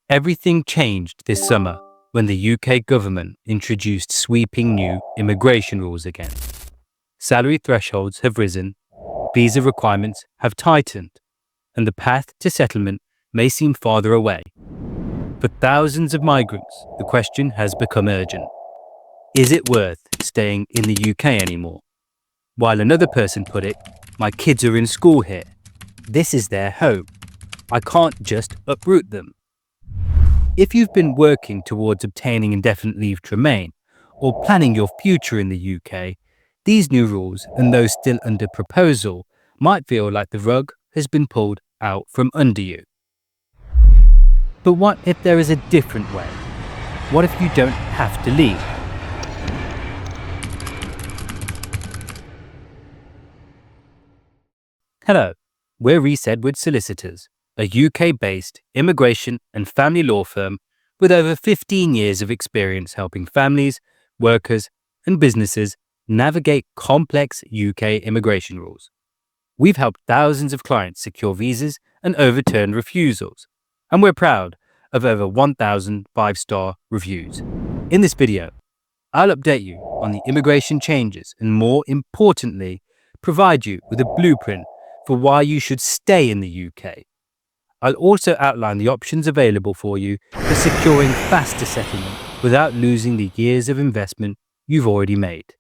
Everything changed this summer when the UK government introduced sweeping new immigration rules again. Salary thresholds have risen, visa requirements have tightened, and the path to settlement may seem farther away. For thousands of migrants, the question has become urgent. Is it worth staying in the UK anymore? While another person put it, my kids are in school here. This is their home. I can't just uproot them. If you've been working towards obtaining indefinite leave to remain or planning your future in the UK, these new rules and those still under proposal might feel like the rug has been pulled out from under you. But what if there is a different way? What if you don't have to leave? Hello, we're Reiss Solicitors, a UK-based immigration and family law firm with over 15 years of experience helping families, workers, and businesses navigate complex UK immigration rules. We've helped thousands of clients secure visas and overturn refusals, and we're proud of over 1,000 five-star reviews. In this video, I'll update you on the immigration changes and, more importantly, provide you with a blueprint for why you should stay in the UK. I'll also outline the options available for you for securing faster settlement without losing the years of investment you've already made.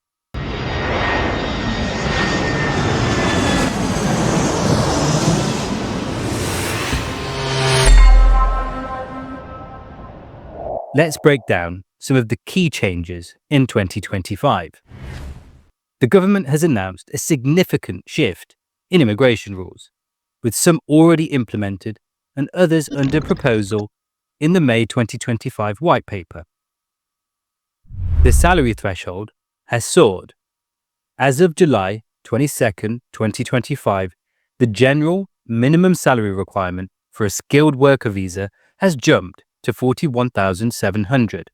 Let's break down some of the key changes in 2025. The government has announced a significant shift in immigration rules, with some already implemented and others under proposal in the May 2025 White Paper. The salary threshold has soared. As of July 22, 2025, the general minimum salary requirement for a skilled worker visa has jumped to $41,700,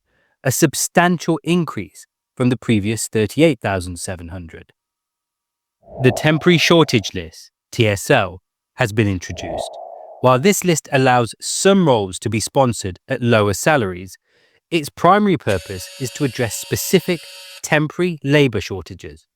a substantial increase from the previous $38,700. The Temporary Shortage List, TSL, has been introduced. While this list allows some roles to be sponsored at lower salaries, its primary purpose is to address specific temporary labour shortages.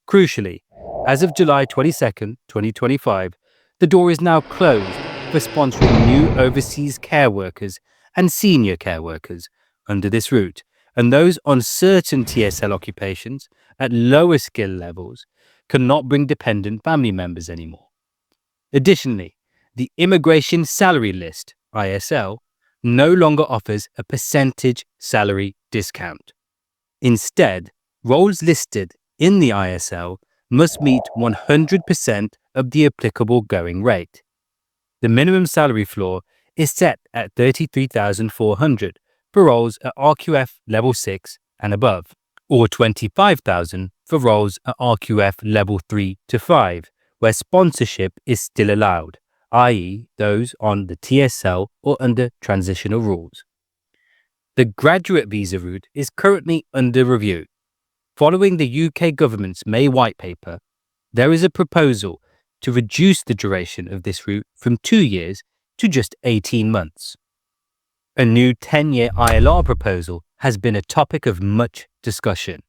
Crucially, as of July 22, 2025, the door is now closed for sponsoring new overseas care workers and senior care workers under this route, and those on certain TSL occupations at lower skill levels cannot bring dependent family members anymore. Additionally, the Immigration Salary List, ISL, no longer offers a percentage salary discount. Instead, roles listed in the ISL must meet 100% of the applicable going rate. The minimum salary floor is set at $33,400 for roles at RQF Level 6 and above, or $25,000 for roles at RQF Level 3 to 5, where sponsorship is still allowed, i.e. those on the TSL or under transitional rules. The graduate visa route is currently under review. Following the UK government's May White Paper, there is a proposal to reduce the duration of this route from 2 years to just 18 months. A new 10-year ILR proposal has been a topic of much discussion.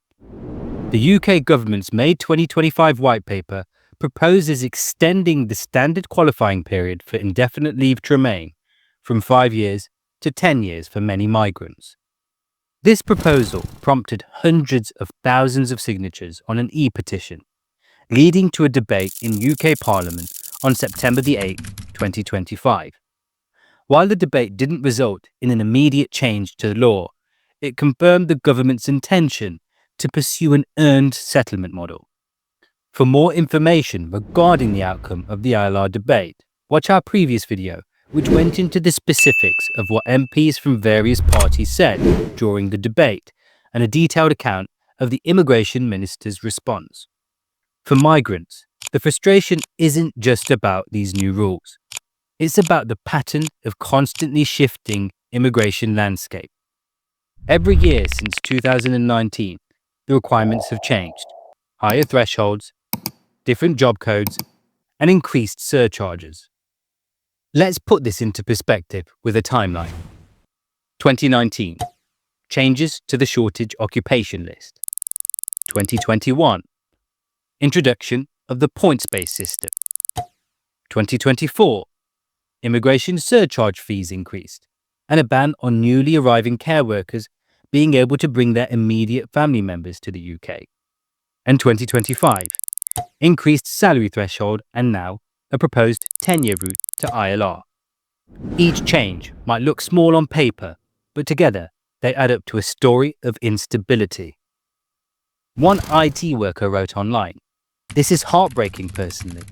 The UK government's May 2025 White Paper proposes extending the standard qualifying period for indefinite leave to remain from 5 years to 10 years for many migrants. This proposal prompted hundreds of thousands of signatures on an e-petition, leading to a debate in UK Parliament on September 8, 2025. While the debate didn't result in an immediate change to the law, it confirmed the government's intention to pursue an earned settlement model. For more information regarding the outcome of the ILR debate, watch our previous video, which went into the specifics of what MPs from various parties said during the debate, and a detailed account of the immigration minister's response. For migrants, the frustration isn't just about these new rules. It's about the pattern of constantly shifting immigration landscape. Every year since 2019, the requirements have changed. Higher thresholds, different job codes, and increased surcharges. Let's put this into perspective with a timeline. 2019. Changes to the shortage occupation list. 2021. Introduction of the points-based system. 2024. Immigration surcharge fees increased, and a ban on newly arriving care workers being able to bring their immediate family members to the UK. And 2025. Increased salary threshold and now a proposed 10-year route to ILR. Each change might look small on paper, but together they add up to a story of instability. One IT worker wrote online, "This is heartbreaking personally.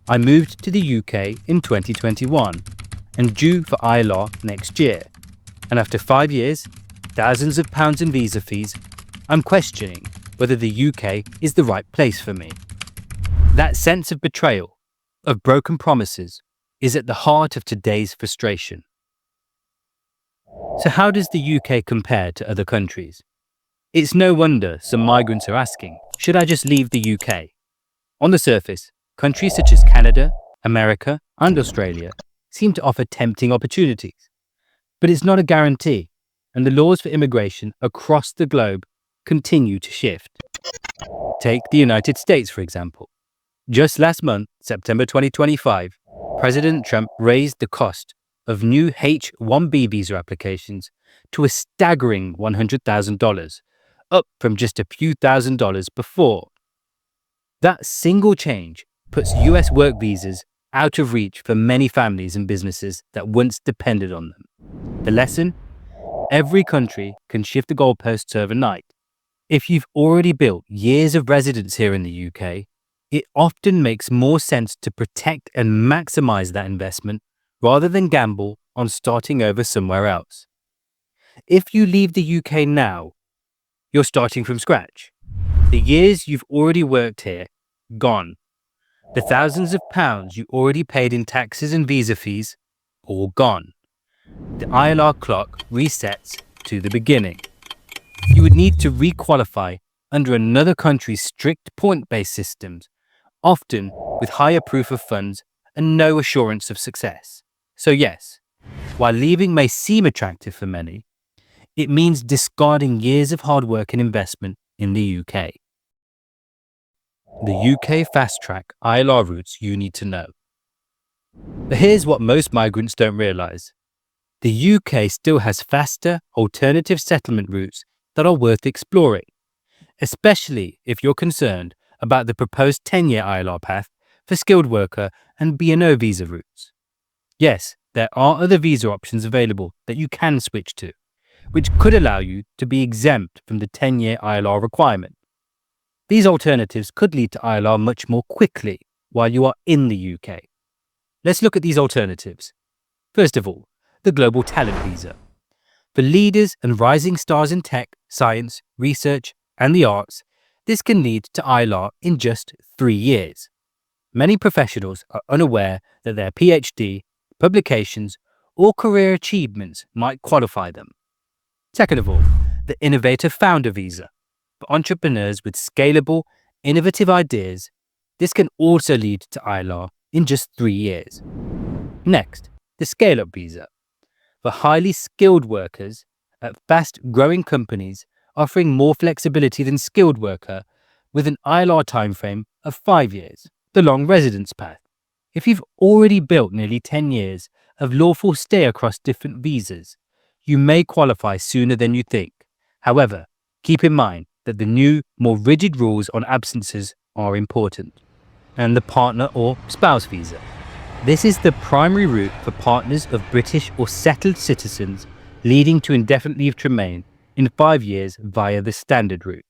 I moved to the UK in 2021 and due for ILR next year. And after 5 years, thousands of pounds in visa fees, I'm questioning whether the UK is the right place for me." That sense of betrayal, of broken promises, is at the heart of today's frustration. So how does the UK compare to other countries? It's no wonder some migrants are asking, should I just leave the UK? On the surface, countries such as Canada, America, and Australia seem to offer tempting opportunities. But it's not a guarantee, and the laws for immigration across the globe continue to shift. Take the United States, for example. Just last month, September 2025, President Trump raised the cost of new H-1B visa applications to a staggering $100,000, up from just a few $1,000s before. That single change puts US work visas out of reach for many families and businesses that once depended on them. The lesson? Every country can shift the goalposts overnight. If you've already built years of residence here in the UK, it often makes more sense to protect and maximize that investment rather than gamble on starting over somewhere else. If you leave the UK now, you're starting from scratch. The years you've already worked here, gone. The thousands of pounds you already paid in taxes and visa fees, all gone. The ILR clock resets to the beginning. You would need to requalify under another country's strict point-based systems, often with higher proof of funds and no assurance of success. So yes, while leaving may seem attractive for many, it means discarding years of hard work and investment in the UK. The UK fast-track ILR routes you need to know. But here's what most migrants don't realise. The UK still has faster, alternative settlement routes that are worth exploring, especially if you're concerned about the proposed 10-year ILR path for skilled worker and B&O visa routes. Yes, there are other visa options available that you can switch to, which could allow you to be exempt from the 10-year ILR requirement. These alternatives could lead to ILR much more quickly while you are in the UK. Let's look at these alternatives. First of all, the Global Talent Visa. For leaders and rising stars in tech, science, research, and the arts, this can lead to ILR in just 3 years. Many professionals are unaware that their PhD, publications, or career achievements might qualify them. Second of all, the Innovator Founder Visa. For entrepreneurs with scalable, innovative ideas, this can also lead to ILR in just 3 years. Next, the Scale-Up Visa. For highly skilled workers at fast-growing companies offering more flexibility than skilled worker with an ILR timeframe of 5 years. The Long Residence Path. If you've already built nearly 10 years of lawful stay across different visas, you may qualify sooner than you think. However, keep in mind that the new, more rigid rules on absences are important. And the Partner or Spouse Visa. This is the primary route for partners of British or settled citizens, leading to indefinite leave to remain in 5 years via the standard route.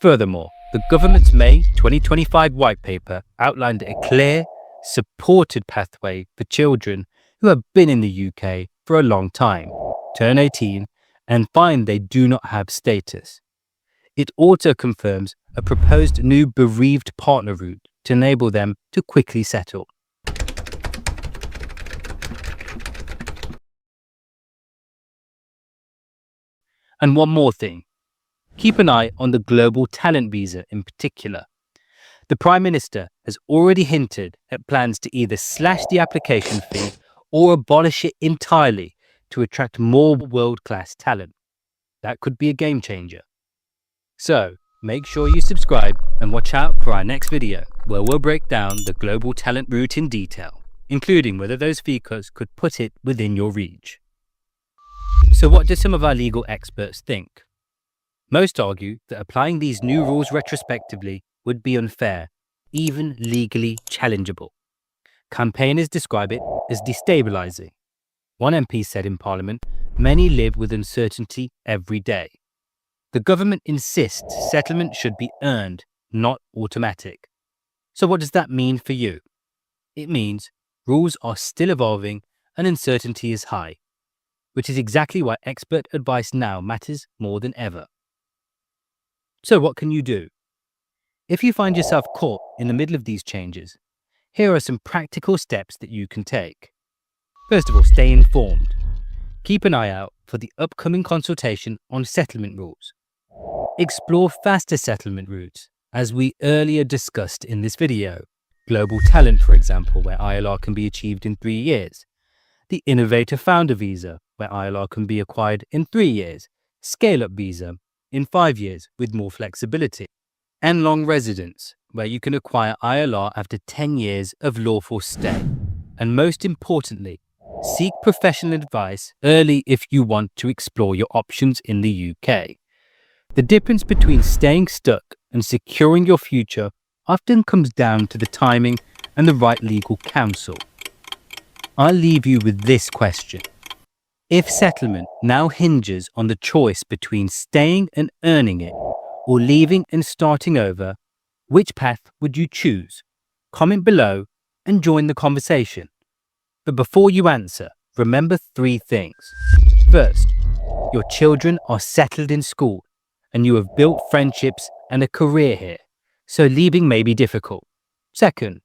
Furthermore, the government's May 2025 white paper outlined a clear, supported pathway for children who have been in the UK for a long time, turn 18, and find they do not have status. It also confirms a proposed new bereaved partner route to enable them to quickly settle. And one more thing. Keep an eye on the Global Talent Visa in particular. The Prime Minister has already hinted at plans to either slash the application fee or abolish it entirely to attract more world-class talent. That could be a game changer. So, make sure you subscribe and watch out for our next video, where we'll break down the global talent route in detail, including whether those visas could put it within your reach. So what do some of our legal experts think? Most argue that applying these new rules retrospectively would be unfair, even legally challengeable. Campaigners describe it as destabilizing. One MP said in Parliament, "Many live with uncertainty every day." The government insists settlement should be earned, not automatic. So what does that mean for you? It means rules are still evolving and uncertainty is high, which is exactly why expert advice now matters more than ever. So what can you do? If you find yourself caught in the middle of these changes, here are some practical steps that you can take. First of all, stay informed. Keep an eye out for the upcoming consultation on settlement rules. Explore faster settlement routes, as we earlier discussed in this video. Global talent, for example, where ILR can be achieved in 3 years. The Innovator Founder Visa, where ILR can be acquired in 3 years. Scale-up Visa, in 5 years with more flexibility. And long residence, where you can acquire ILR after 10 years of lawful stay. And most importantly, seek professional advice early if you want to explore your options in the UK. The difference between staying stuck and securing your future often comes down to the timing and the right legal counsel. I'll leave you with this question. If settlement now hinges on the choice between staying and earning it, or leaving and starting over, which path would you choose? Comment below and join the conversation. But before you answer, remember 3 things. First, your children are settled in school and you have built friendships and a career here, so leaving may be difficult. Second,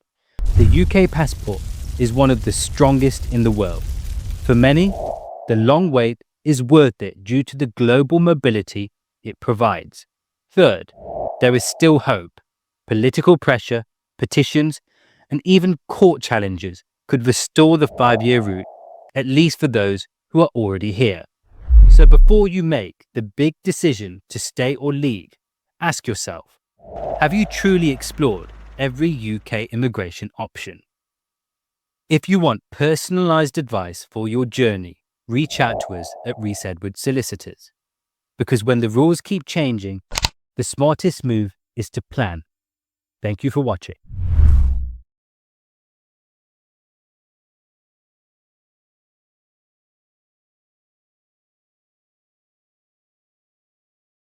the UK passport is one of the strongest in the world. For many, the long wait is worth it due to the global mobility it provides. Third, there is still hope. Political pressure, petitions, and even court challenges could restore the 5-year route, at least for those who are already here. So before you make the big decision to stay or leave, ask yourself, have you truly explored every UK immigration option? If you want personalized advice for your journey, reach out to us at Reiss Solicitors. Because when the rules keep changing, the smartest move is to plan. Thank you for watching.